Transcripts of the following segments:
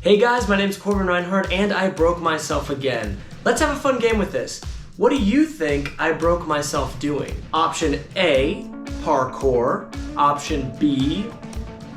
Hey guys, my name's Corbin Reinhardt and I broke myself again. Let's have a fun game with this. What do you think I broke myself doing? Option A, parkour. Option B,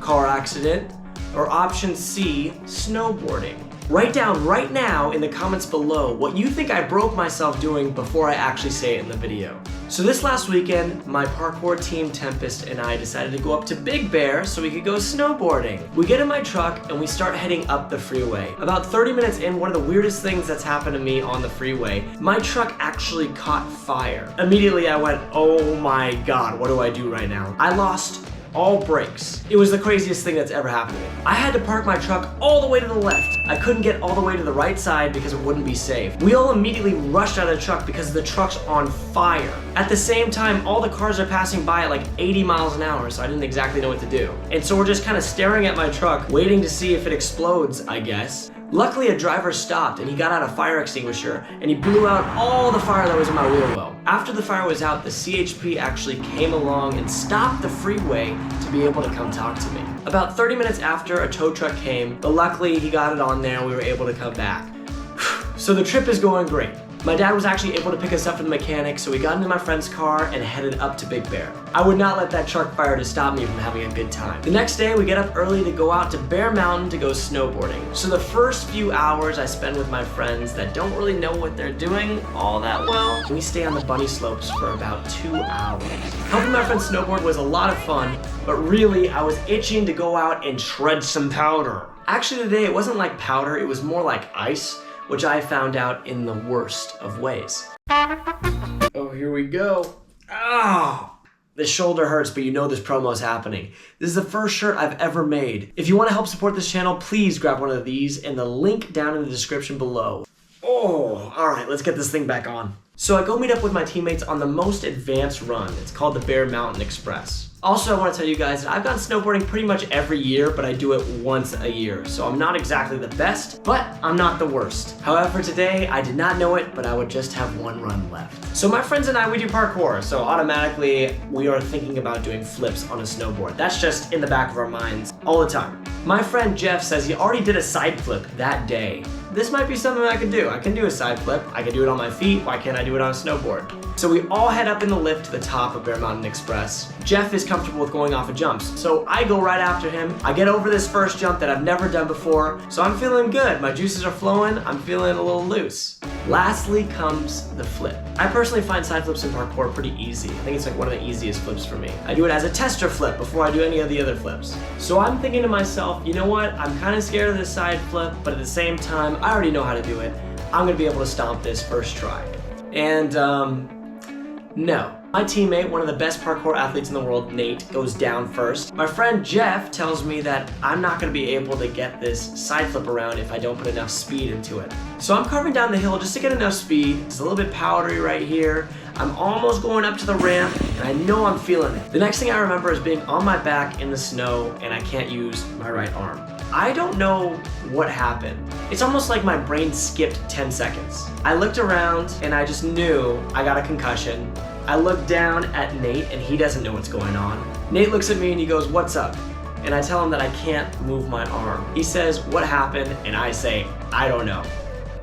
car accident. Or option C, snowboarding. Write down right now in the comments below what you think I broke myself doing before I actually say it in the video. So this last weekend, my parkour team Tempest and I decided to go up to Big Bear so we could go snowboarding. We get in my truck and we start heading up the freeway. About 30 minutes in, one of the weirdest things that's happened to me on the freeway, my truck actually caught fire. Immediately I went, oh my God, what do I do right now? I lost all brakes. It was the craziest thing that's ever happened to me. I had to park my truck all the way to the left. I couldn't get all the way to the right side because it wouldn't be safe. We all immediately rushed out of the truck because the truck's on fire. At the same time, all the cars are passing by at like 80 miles an hour, so I didn't exactly know what to do. And so we're just kind of staring at my truck, waiting to see if it explodes, I guess. Luckily, a driver stopped and he got out a fire extinguisher and he blew out all the fire that was in my wheel well. After the fire was out, the CHP actually came along and stopped the freeway to be able to come talk to me. About 30 minutes after, a tow truck came, but luckily he got it on there and we were able to come back. So the trip is going great. My dad was actually able to pick us up from the mechanic, so we got into my friend's car and headed up to Big Bear. I would not let that truck fire to stop me from having a good time. The next day, we get up early to go out to Bear Mountain to go snowboarding. So the first few hours I spend with my friends that don't really know what they're doing all that well, we stay on the bunny slopes for about 2 hours. Helping my friend snowboard was a lot of fun, but really I was itching to go out and shred some powder. Actually today it wasn't like powder, it was more like ice, which I found out in the worst of ways. Oh, here we go. Oh, the shoulder hurts, but you know this promo is happening. This is the first shirt I've ever made. If you want to help support this channel, please grab one of these and the link down in the description below. Oh, all right, let's get this thing back on. So I go meet up with my teammates on the most advanced run. It's called the Bear Mountain Express. Also, I want to tell you guys that I've gone snowboarding pretty much every year, but I do it once a year. So I'm not exactly the best, but I'm not the worst. However, today, I did not know it, but I would just have one run left. So my friends and I, we do parkour. So automatically, we are thinking about doing flips on a snowboard. That's just in the back of our minds all the time. My friend Jeff says he already did a side flip that day. This might be something I can do. I can do a side flip. I can do it on my feet. Why can't I do it on a snowboard? So we all head up in the lift to the top of Bear Mountain Express. Jeff is comfortable with going off of jumps, so I go right after him. I get over this first jump that I've never done before, so I'm feeling good. My juices are flowing. I'm feeling a little loose. Lastly comes the flip. I personally find side flips in parkour pretty easy. I think it's like one of the easiest flips for me. I do it as a tester flip before I do any of the other flips. So I'm thinking to myself, you know what? I'm kind of scared of this side flip, but at the same time, I already know how to do it. I'm gonna be able to stomp this first try. And no. My teammate, one of the best parkour athletes in the world, Nate, goes down first. My friend Jeff tells me that I'm not gonna be able to get this side flip around if I don't put enough speed into it. So I'm carving down the hill just to get enough speed. It's a little bit powdery right here. I'm almost going up to the ramp, and I know I'm feeling it. The next thing I remember is being on my back in the snow, and I can't use my right arm. I don't know what happened. It's almost like my brain skipped 10 seconds. I looked around, and I just knew I got a concussion. I look down at Nate and he doesn't know what's going on. Nate looks at me and he goes, "What's up?" And I tell him that I can't move my arm. He says, "What happened?" And I say, "I don't know."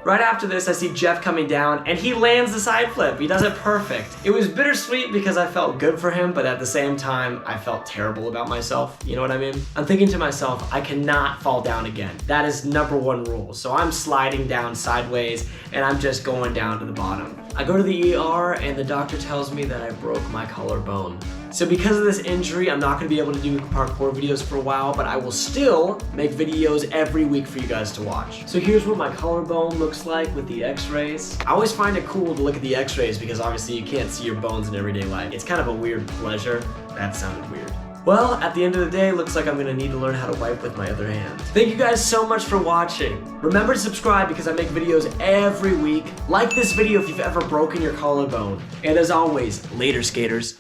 Right after this, I see Jeff coming down and he lands the side flip. He does it perfect. It was bittersweet because I felt good for him, but at the same time, I felt terrible about myself. You know what I mean? I'm thinking to myself, I cannot fall down again. That is #1 rule. So I'm sliding down sideways and I'm just going down to the bottom. I go to the ER and the doctor tells me that I broke my collarbone. So because of this injury, I'm not gonna be able to do parkour videos for a while, but I will still make videos every week for you guys to watch. So here's what my collarbone looks like with the x-rays. I always find it cool to look at the x-rays because obviously you can't see your bones in everyday life. It's kind of a weird pleasure. That sounded weird. Well, at the end of the day, looks like I'm gonna need to learn how to wipe with my other hand. Thank you guys so much for watching. Remember to subscribe because I make videos every week. Like this video if you've ever broken your collarbone. And as always, later skaters.